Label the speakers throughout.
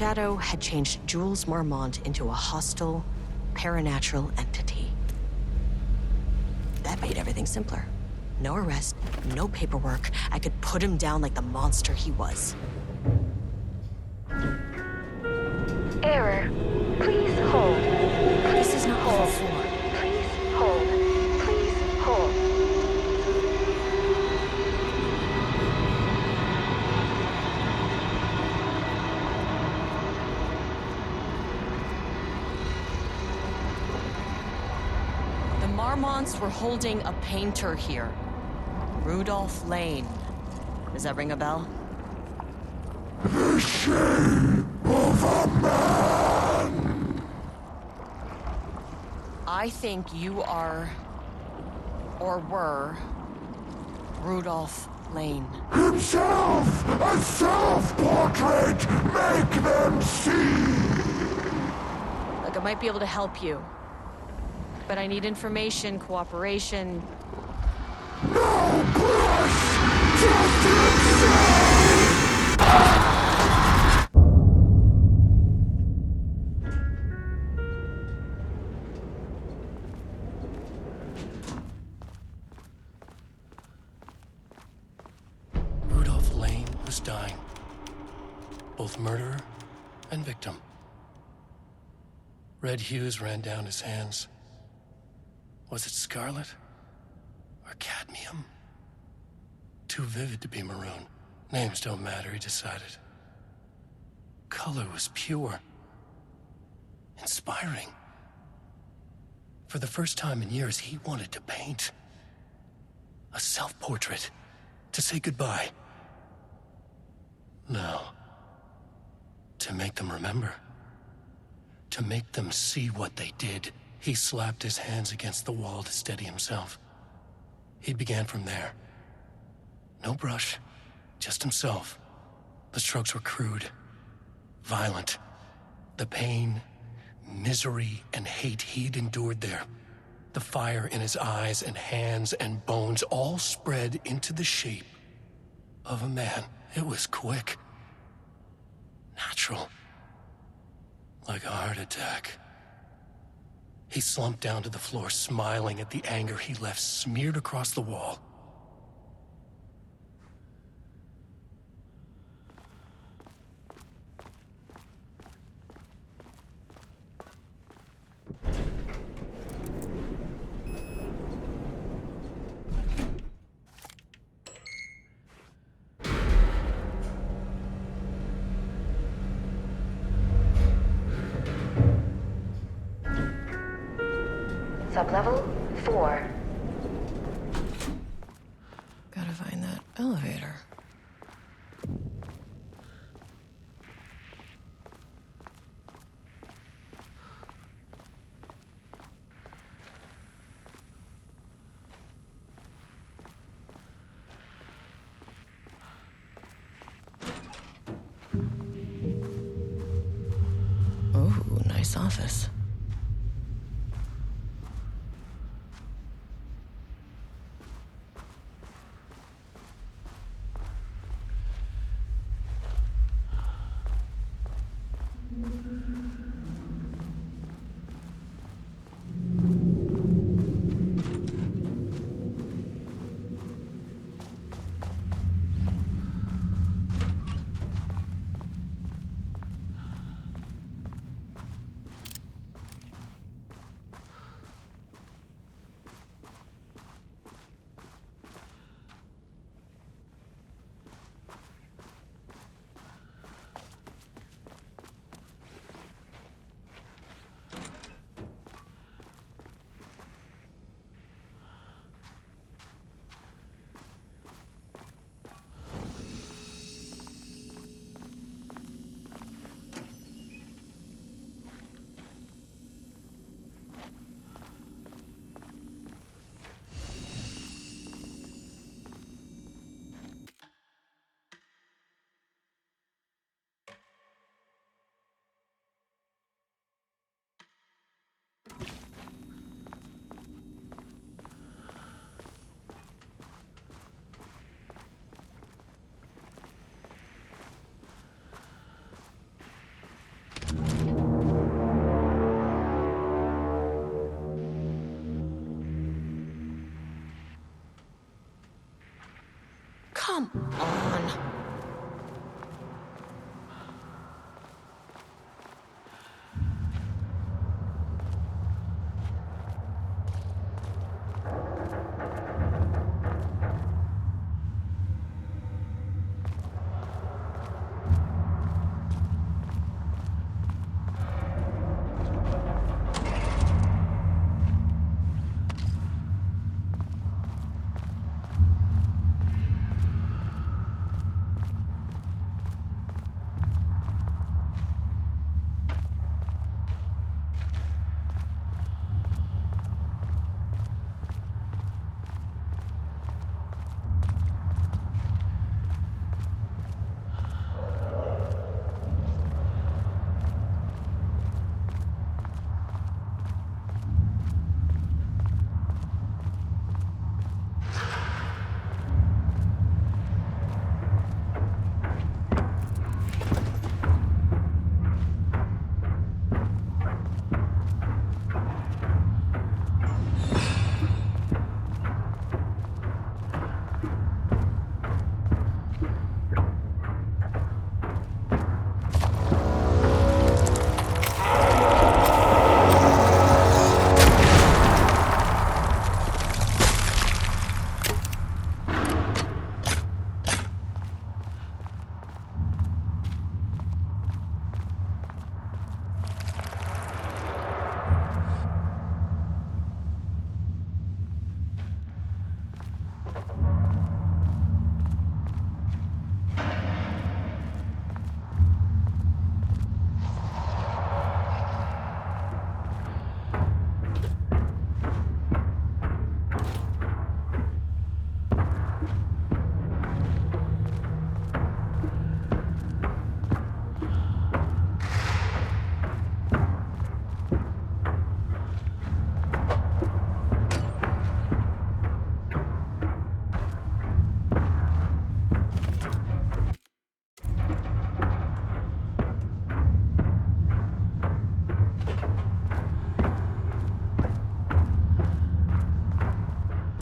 Speaker 1: Shadow had changed Jules Marmont into a hostile, paranatural entity. That made everything simpler. No arrest, no paperwork. I could put him down like the monster he was.
Speaker 2: Error. Please hold.
Speaker 1: This is not
Speaker 2: hold.
Speaker 1: level 4.
Speaker 2: Please hold. Please hold.
Speaker 1: The Marmonts were holding a painter here. Rudolph Lane. Does that ring a bell?
Speaker 3: The shape of a man!
Speaker 1: I think you are, or were, Rudolph Lane.
Speaker 3: Himself! A self-portrait! Make them see!
Speaker 1: Look, I might be able to help you. But I need information, cooperation.
Speaker 3: No brush! Just insane!
Speaker 4: Rudolph Lane was dying. Both murderer and victim. Red hues ran down his hands. Was it scarlet? Or cadmium? Too vivid to be maroon. Names don't matter, he decided. Color was pure. Inspiring. For the first time in years, he wanted to paint. A self-portrait. To say goodbye. No. To make them remember. To make them see what they did. He slapped his hands against the wall to steady himself. He began from there. No brush, just himself. The strokes were crude, violent. The pain, misery, and hate he'd endured there. The fire in his eyes and hands and bones all spread into the shape of a man. It was quick. Natural. Like a heart attack. He slumped down to the floor, smiling at the anger he left smeared across the wall.
Speaker 2: Sublevel 4.
Speaker 1: Gotta find that elevator. Ooh, nice office. Come on.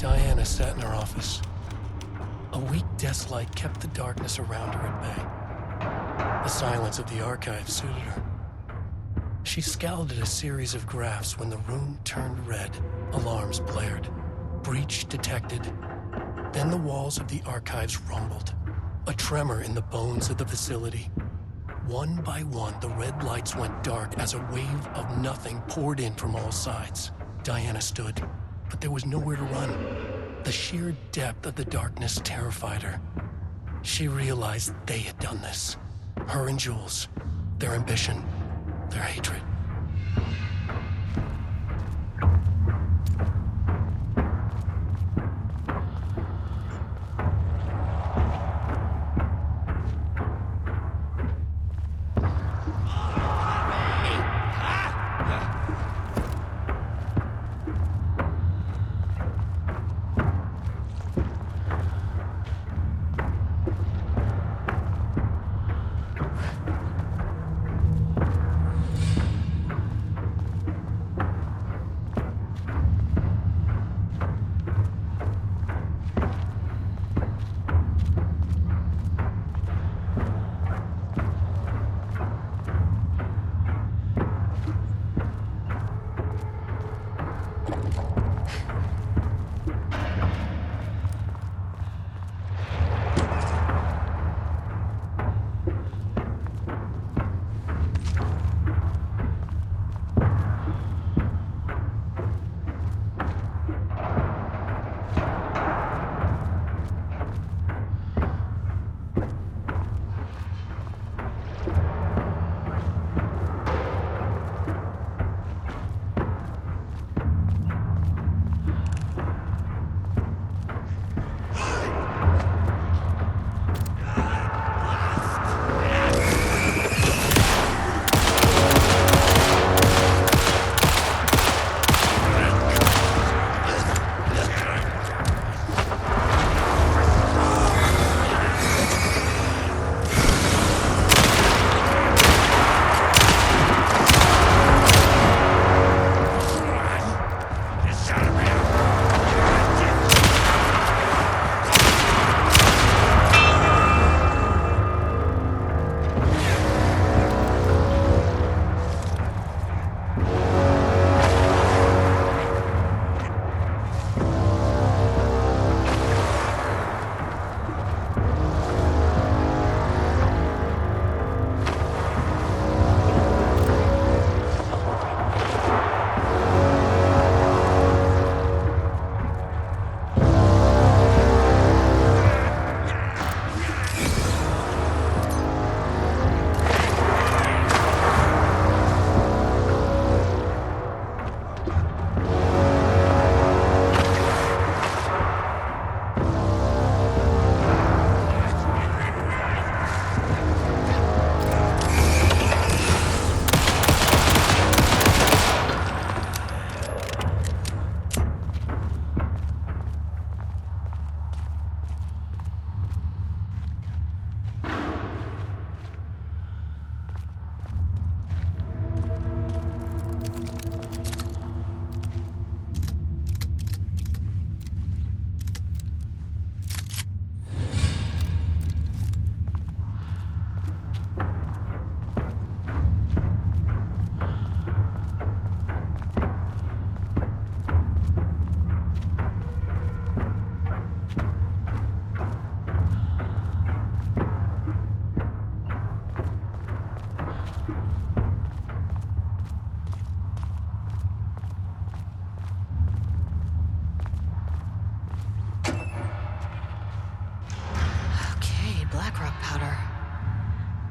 Speaker 4: Diana sat in her office. A weak desk light kept the darkness around her at bay. The silence of the archive suited her. She scowled at a series of graphs when the room turned red. Alarms blared. Breach detected. Then the walls of the archives rumbled. A tremor in the bones of the facility. One by one, the red lights went dark as a wave of nothing poured in from all sides. Diana stood, but there was nowhere to run. The sheer depth of the darkness terrified her. She realized they had done this. Her and Jules, their ambition, their hatred.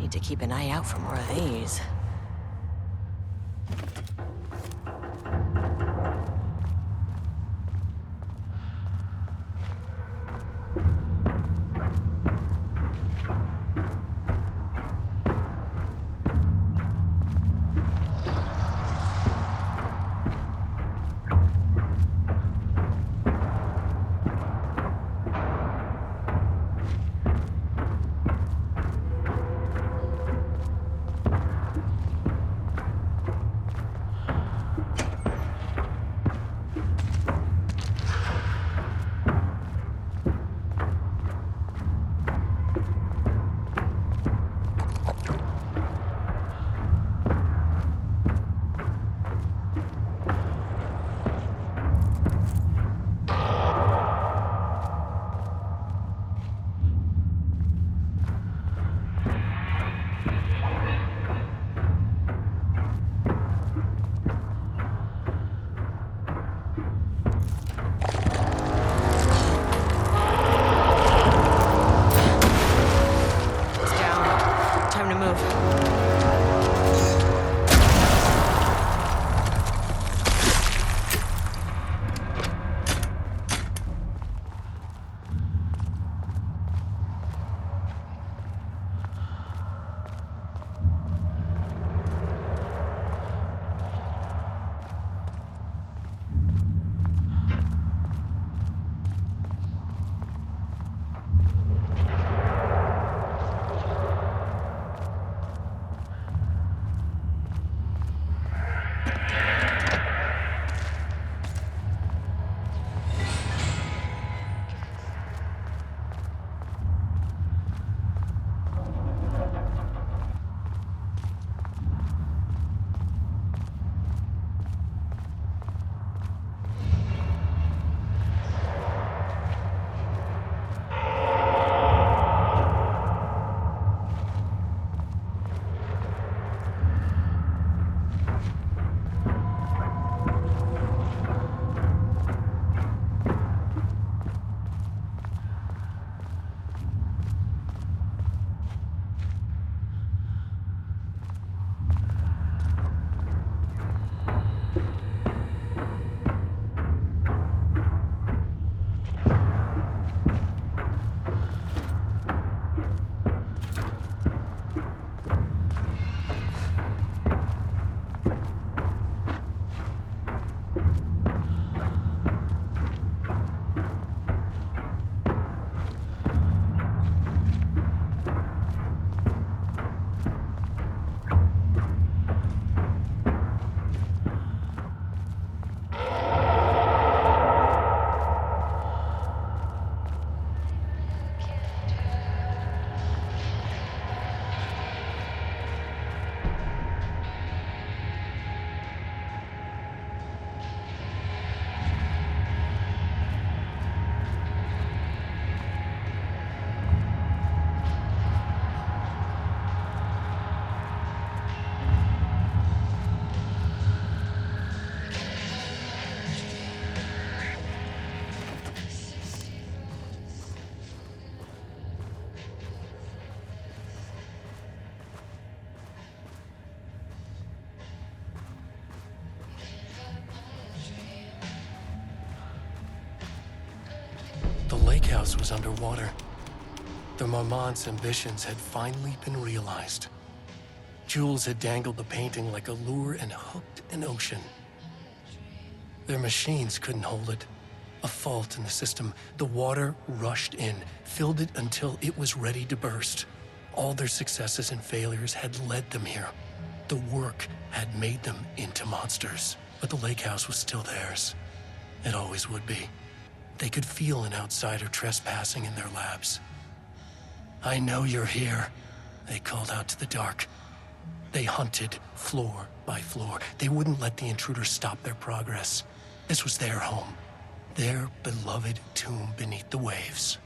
Speaker 1: Need to keep an eye out for more of these. It's down. Time to move.
Speaker 4: The lake house was underwater. The Marmont's ambitions had finally been realized. Jules had dangled the painting like a lure and hooked an ocean. Their machines couldn't hold it. A fault in the system. The water rushed in, filled it until it was ready to burst. All their successes and failures had led them here. The work had made them into monsters. But the lake house was still theirs. It always would be. They could feel an outsider trespassing in their labs. "I know you're here," they called out to the dark. They hunted floor by floor. They wouldn't let the intruders stop their progress. This was their home, their beloved tomb beneath the waves.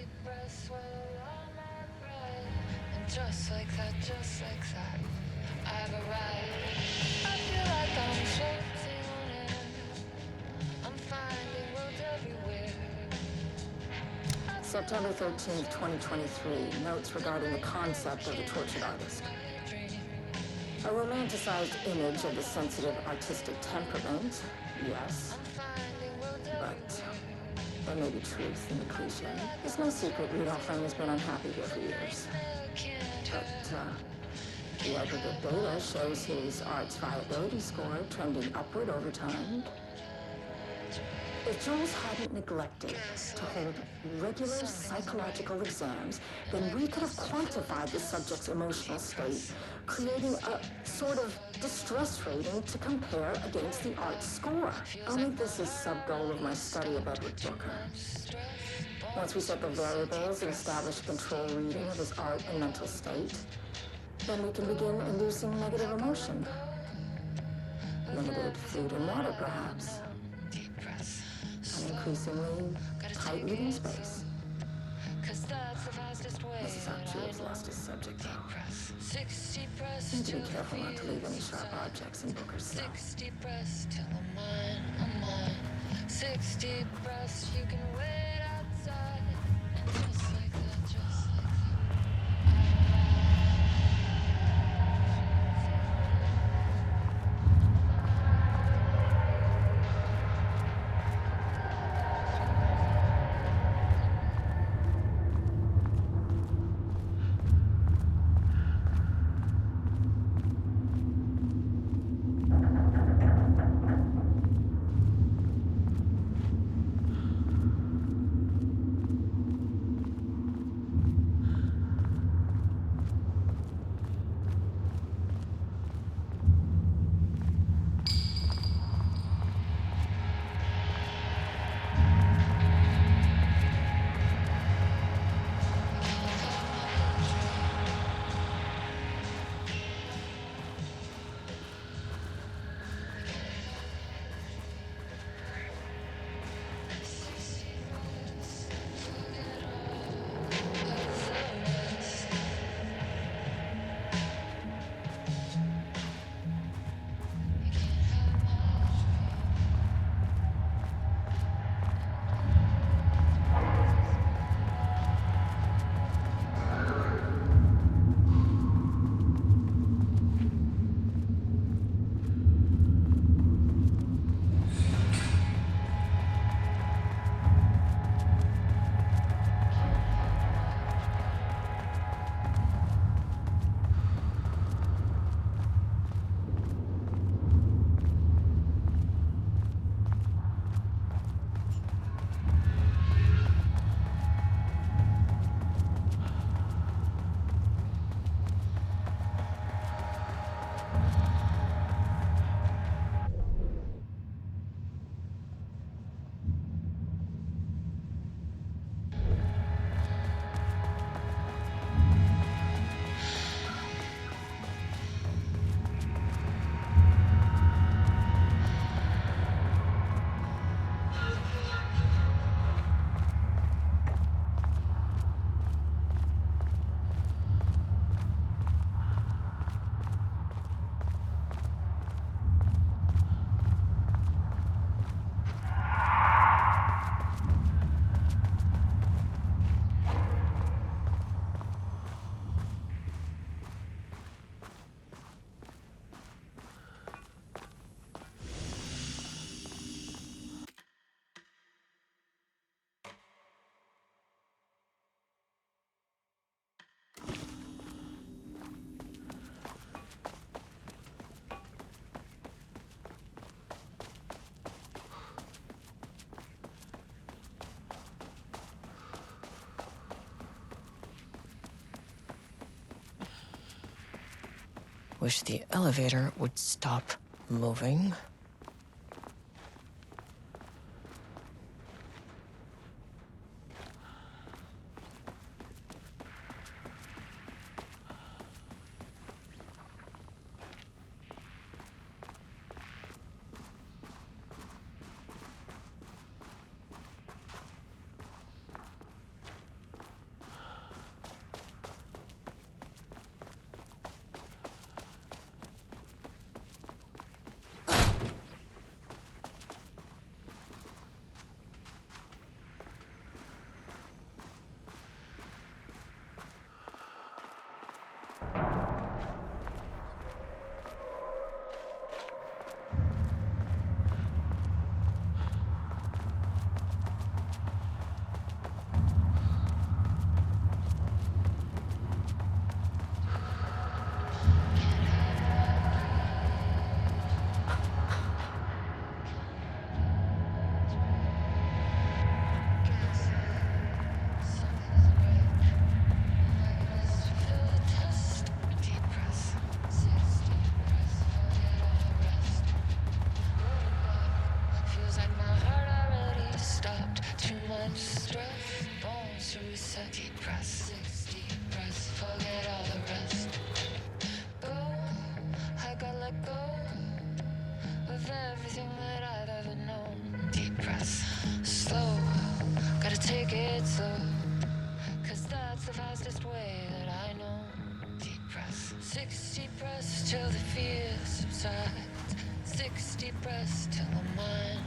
Speaker 5: deep breath, swallow all my pride. And just like that, I've arrived. I feel like I'm floating on air. I'm finding roads everywhere.
Speaker 6: September 13th, 2023. Notes regarding the concept of the tortured artist. A romanticized image of the sensitive artistic temperament, yes. But there may be truth in the cliche. It's no secret Rudolph Lane has been unhappy here for years. But the aggregate data shows his art's viability score trending upward over time. If Jules hadn't neglected to hold regular psychological exams, then we could have quantified the subject's emotional state, creating a sort of distress rating to compare against the art's score. I'll make this a sub-goal of my study of Edward Booker. Once we set the variables and establish a control reading of his art and mental state, then we can begin inducing negative emotion. Limited food and water, perhaps. An increasingly tight living space. This is how Jules lost his subject, though. Need to be careful not to leave any sharp objects in Booker's cell.
Speaker 5: 60 breaths till I'm mine. 60 breaths, you can wait outside. And just like that, just like that.
Speaker 1: Wish the elevator would stop moving.
Speaker 5: set. Deep breath, 6 deep breaths, forget all the rest. Boom, I gotta let go of everything that I've ever known. Deep breaths, slow, gotta take it slow, 'cause that's the fastest way that I know. Deep breaths, 6 deep breaths till the fear subsides. 6 deep breaths till I'm mine.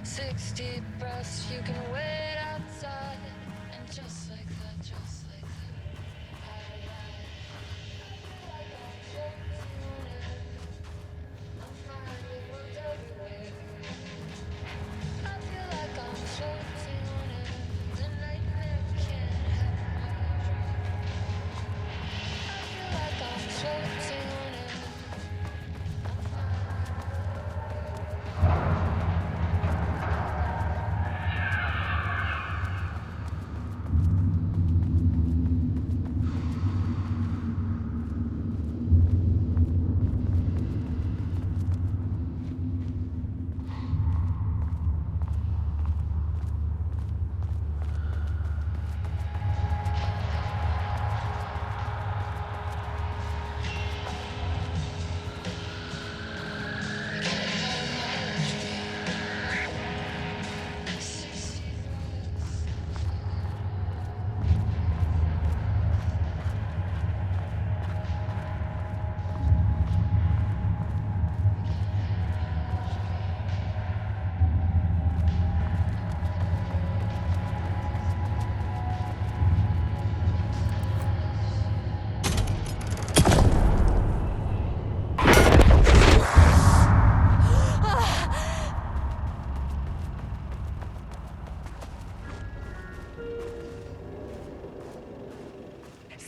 Speaker 5: 6 deep breaths, you can wait outside. And just like that, just like that, I ride. Like I'm floating on air. I'm finding words everywhere. I feel like I'm floating on air. The nightmare can't help my dream. I feel like I'm floating on air. I'm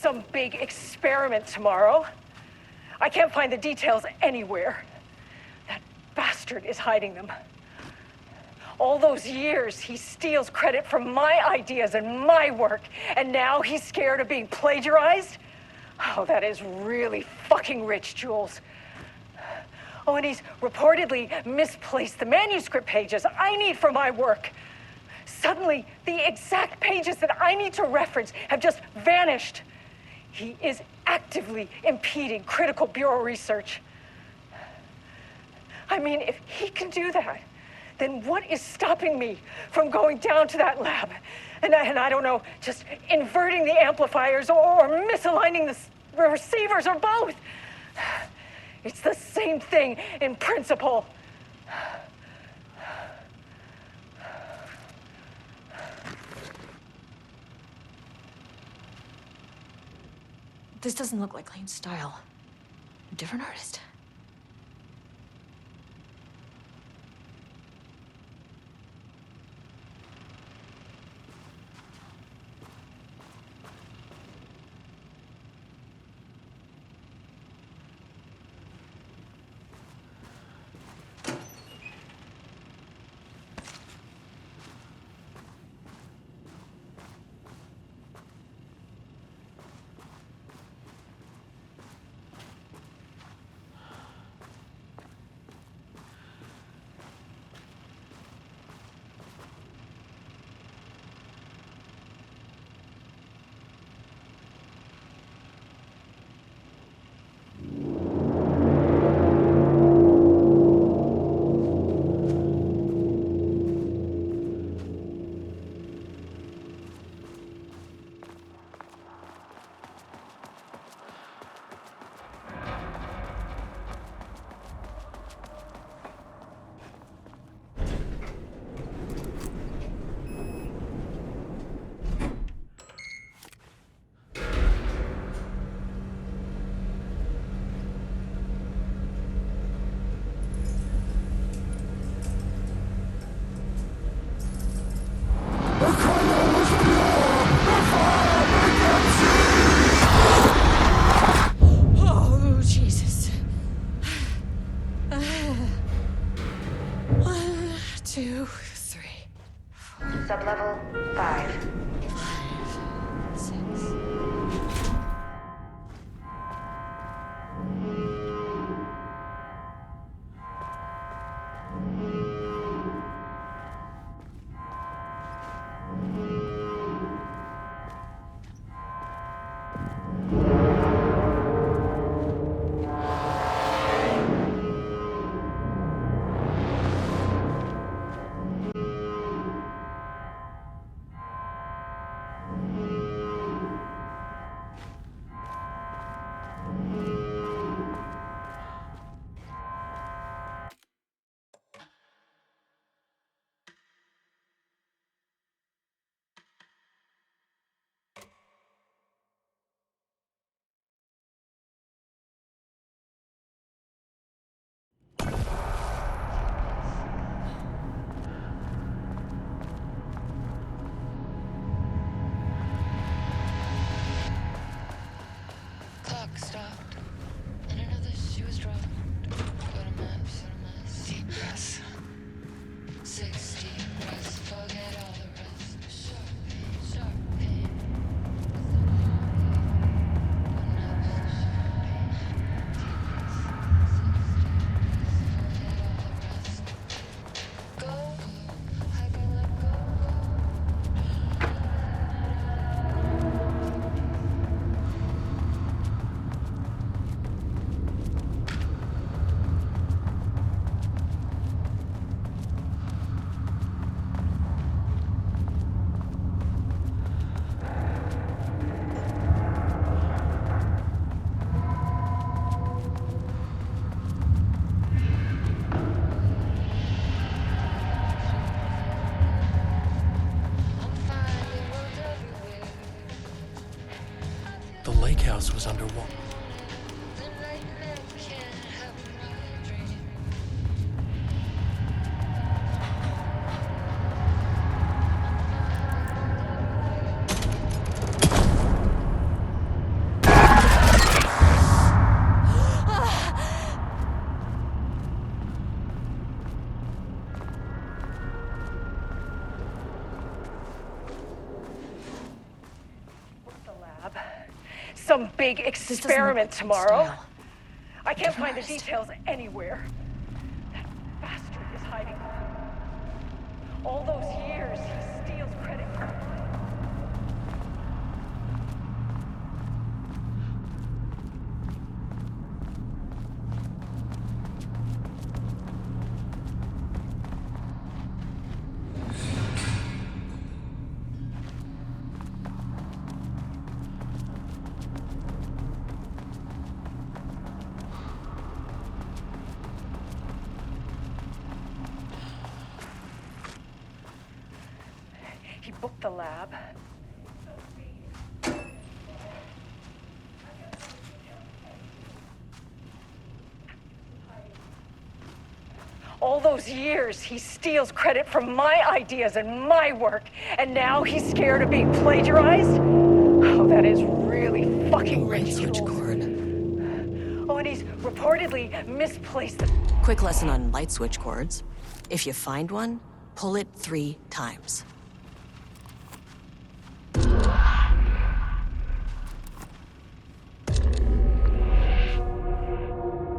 Speaker 7: some big experiment tomorrow. I can't find the details anywhere. That bastard is hiding them. All those years, he steals credit for my ideas and my work, and now he's scared of being plagiarized? Oh, that is really fucking rich, Jules. Oh, and he's reportedly misplaced the manuscript pages I need for my work. Suddenly, the exact pages that I need to reference have just vanished. He is actively impeding critical bureau research. I mean, if he can do that, then what is stopping me from going down to that lab? And I don't know, just inverting the amplifiers or misaligning the receivers or both. It's the same thing in principle.
Speaker 1: This doesn't look like Lane's style. A different artist. Oh, Jesus. 1, 2, 3.
Speaker 2: Sublevel 5.
Speaker 1: 6.
Speaker 4: steakhouse was underwater.
Speaker 5: The nightmare can't help my dream.
Speaker 7: The lab. Some big experiment tomorrow. I can't find the details anywhere. That bastard is hiding them. All those years, he steals credit for mine. He booked the lab. All those years, he steals credit for my ideas and my work, and now he's scared of being plagiarized? Oh, that is really fucking
Speaker 1: Light switch
Speaker 7: ridiculous.
Speaker 1: cord.
Speaker 7: Oh, and he's reportedly misplaced the...
Speaker 1: Quick lesson on light switch cords. If you find one, pull it 3 times.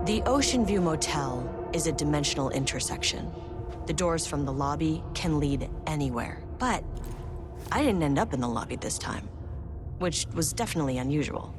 Speaker 1: The Ocean View Motel is a dimensional intersection. The doors from the lobby can lead anywhere, but I didn't end up in the lobby this time, which was definitely unusual.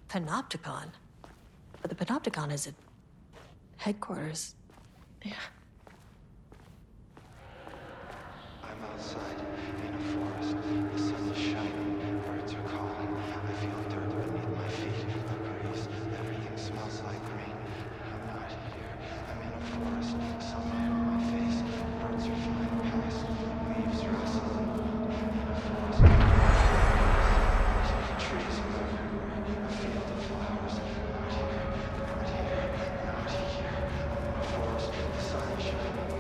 Speaker 1: Panopticon? But the Panopticon is at headquarters. Yeah.
Speaker 8: I'm outside in a forest. The sun is shining. Birds are calling. I feel dirt beneath my feet. A breeze. Everything smells like green. I'm not here. I'm in a forest. Sunlight on my face. Birds are flying past. Leaves rustling. In a forest. Trees move everywhere. A field of flowers. Not here. Not here. Not here. I'm in a forest. The sun is shining.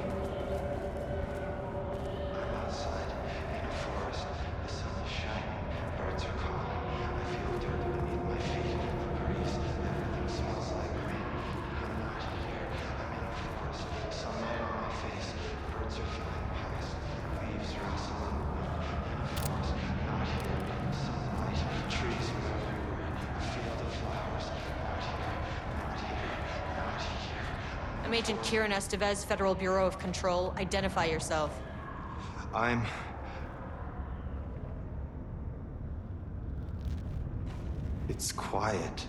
Speaker 8: I'm outside in a forest. The sun is shining. Birds are calling. I feel dirt beneath my feet. A breeze. Everything smells like green. I'm not here. I'm in a forest. Sunlight on my face. Birds are flying past. Leaves rustling. In a forest. Not here. Sunlight. Trees move everywhere. A field of flowers. Not here. Not here. Not here.
Speaker 1: I'm Agent Kieran Estevez, Federal Bureau of Control. Identify yourself.
Speaker 8: It's quiet.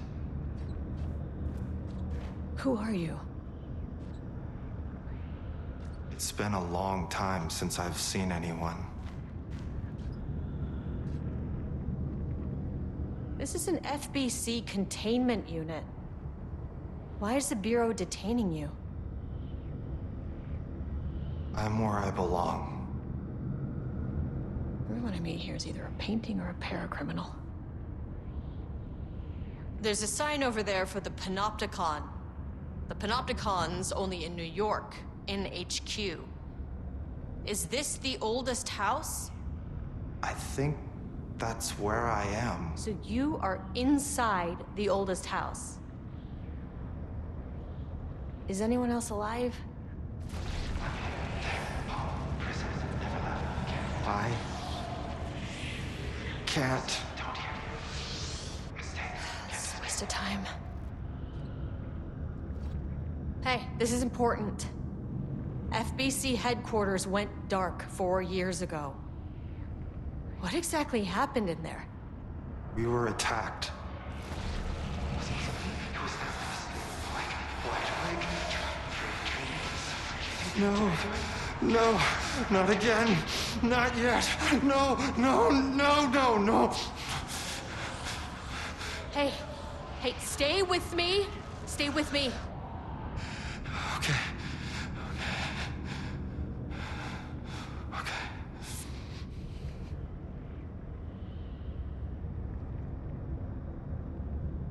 Speaker 1: Who are you?
Speaker 8: It's been a long time since I've seen anyone.
Speaker 1: This is an FBC containment unit. Why is the Bureau detaining you?
Speaker 8: I'm where I belong.
Speaker 1: Everyone I meet here is either a painting or a paracriminal. There's a sign over there for the Panopticon. The Panopticon's only in New York, in HQ. Is this the oldest house?
Speaker 8: I think that's where I am.
Speaker 1: So you are inside the oldest house. Is anyone else alive?
Speaker 8: I can't.
Speaker 1: It's a waste of time. Hey, this is important. FBC headquarters went dark 4 years ago. What exactly happened in there?
Speaker 8: We were attacked. No, no, not again. Not yet. No, no, no, no, no.
Speaker 1: Hey, stay with me. Stay with me.
Speaker 8: Okay. Okay.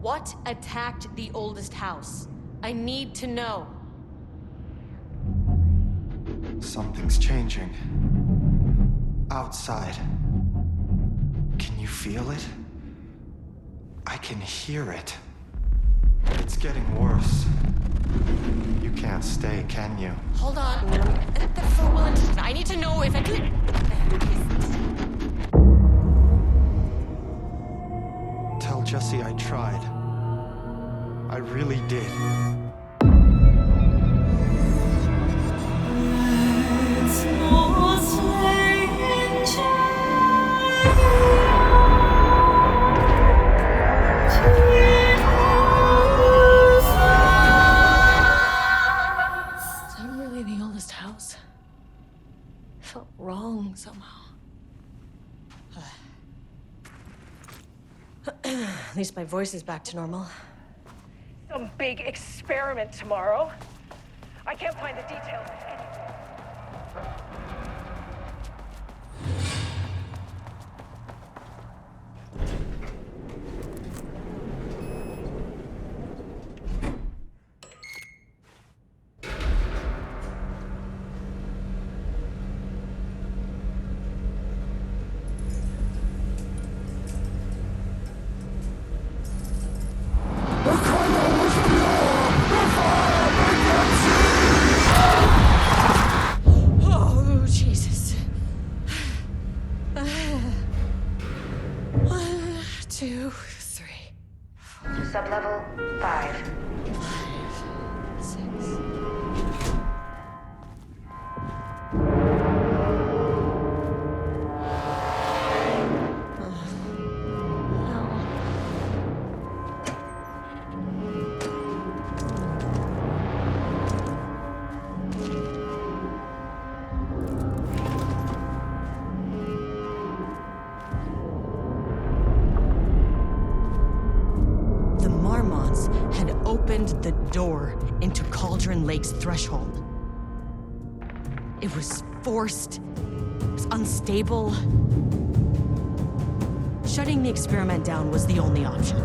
Speaker 1: What attacked the oldest house? I need to know.
Speaker 8: Something's changing. Outside. Can you feel it? I can hear it. It's getting worse. You can't stay, can you?
Speaker 1: Hold on. I need to know if I can.
Speaker 8: Tell Jesse I tried. I really did.
Speaker 1: Felt wrong somehow. At least my voice is back to normal.
Speaker 7: Some big experiment tomorrow. I can't find the details anywhere.
Speaker 1: Oh, Jesus. 1, 2, 3,
Speaker 2: Sublevel 5.
Speaker 1: 6. The Marmots had opened the door into Cauldron Lake's threshold. It was forced. It was unstable. Shutting the experiment down was the only option.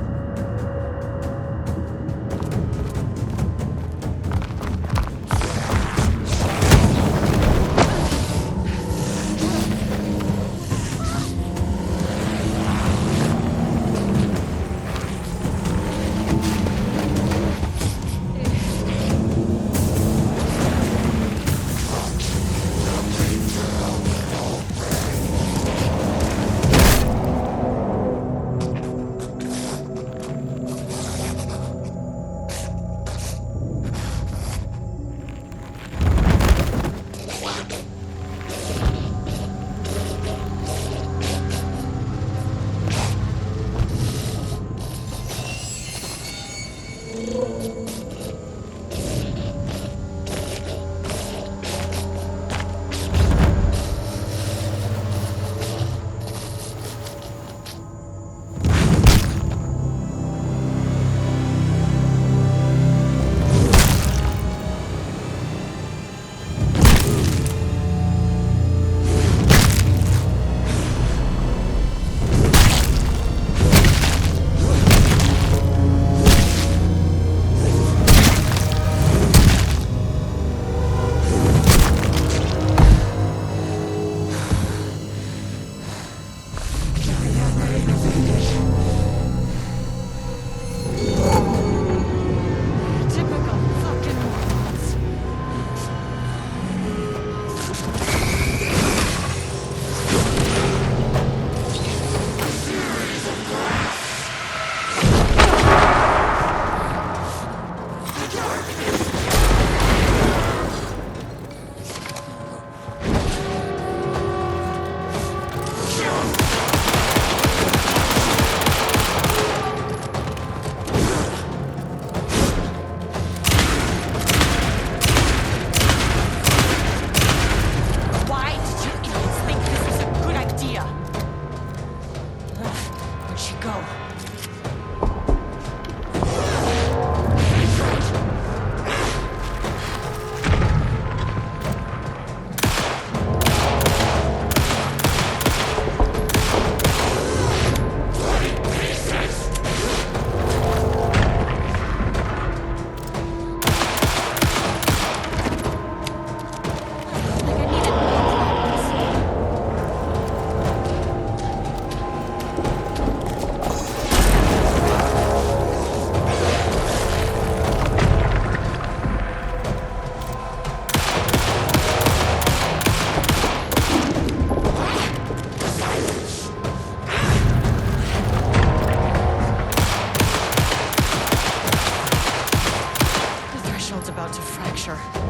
Speaker 1: pressure.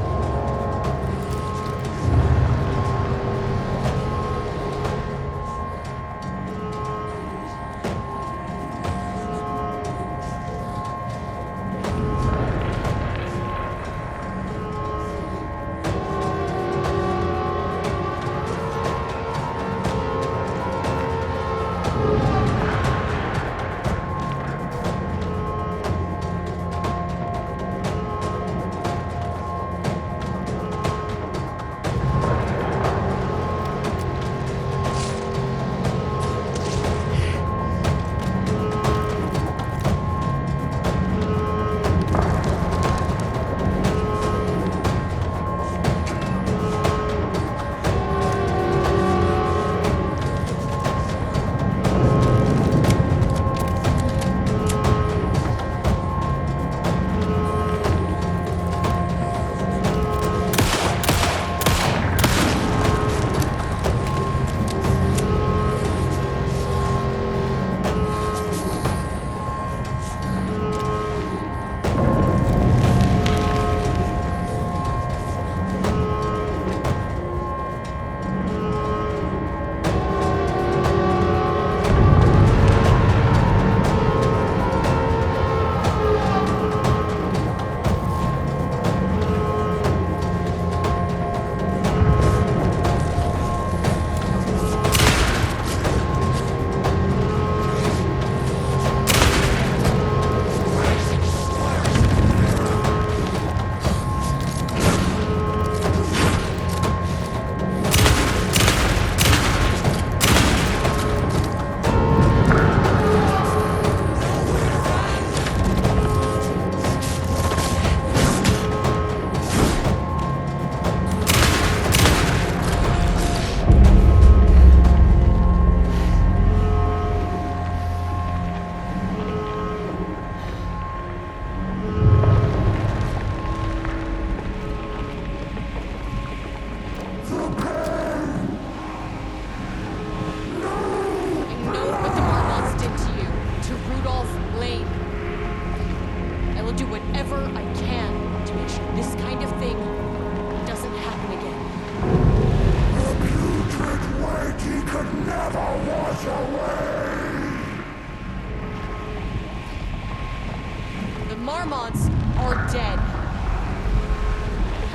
Speaker 1: Marmots are dead.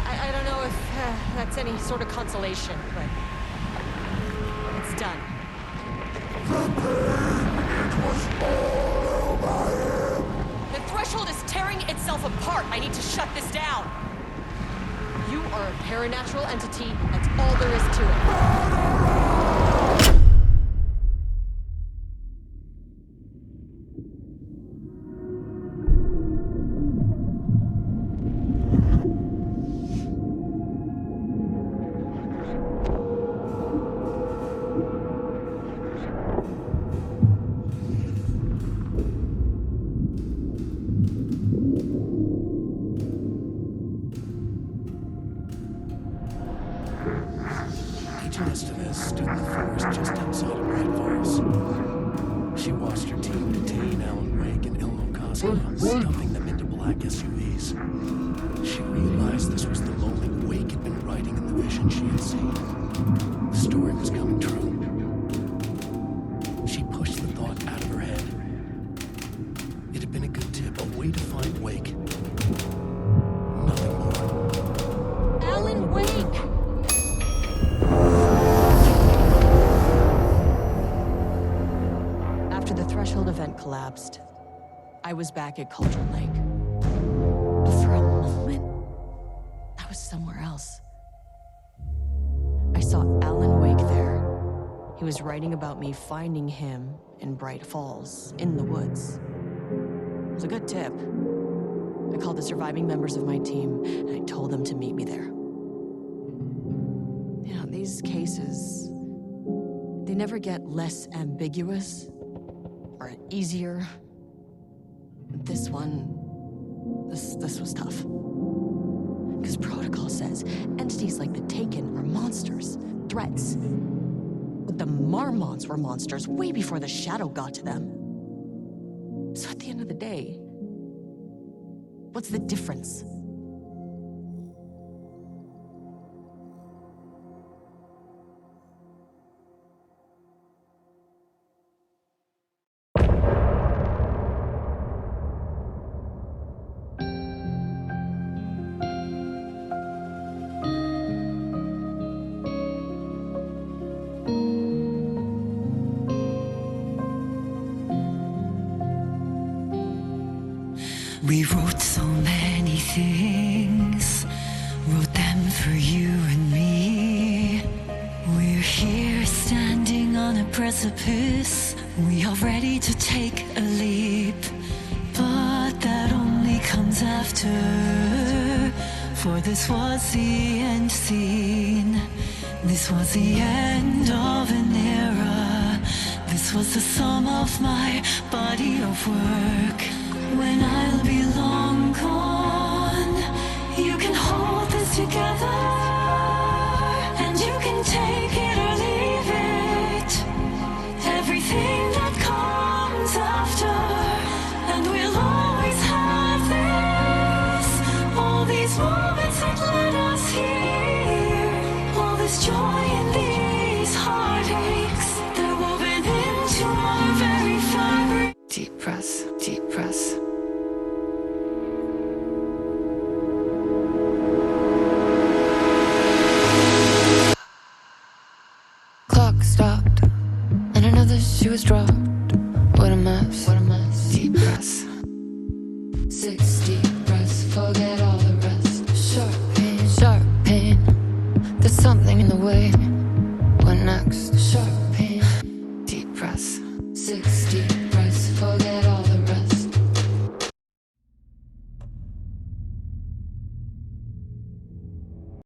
Speaker 1: I don't know if that's any sort of consolation, but it's done. The threshold is tearing itself apart. I need to shut this down. You are a paranatural entity. That's all there is to it.
Speaker 4: Stood in the forest just outside of Bright Falls. She watched her team detain Alan Wake and Elmo Cosmo, stuffing them into black SUVs. She realized this was the moment Wake had been writing in the vision she had seen. The story was coming true. She pushed the thought out of her head. It had been a good tip, a way to find Wake. Nothing more.
Speaker 1: Alan Wake! After the Threshold event collapsed, I was back at Cauldron Lake. But for a moment, I was somewhere else. I saw Alan Wake there. He was writing about me finding him in Bright Falls, in the woods. It was a good tip. I called the surviving members of my team, and I told them to meet me there. You know, these cases, they never get less ambiguous or easier. This one, this was tough. Because protocol says entities like the Taken are monsters, threats. But the Marmots were monsters way before the Shadow got to them. So at the end of the day, what's the difference?
Speaker 9: We wrote so many things, wrote them for you and me. We're here standing on a precipice. We are ready to take a leap, but that only comes after. For this was the end scene. This was the end of an era. This was the sum of my body of work. When I'll be long gone, you can hold this together, and you can take it or leave it. Everything that comes after, and we'll always have this. All these moments that led us here, all this joy and these heartaches, they're woven into our very fabric. Deep breaths, deep breaths.
Speaker 5: Clock stopped, and another shoe was dropped. What a mess, what a mess. Deep breaths. 6 deep breaths, forget all the rest. Sharp pain, sharp pain. There's something in the way. What next? Sharp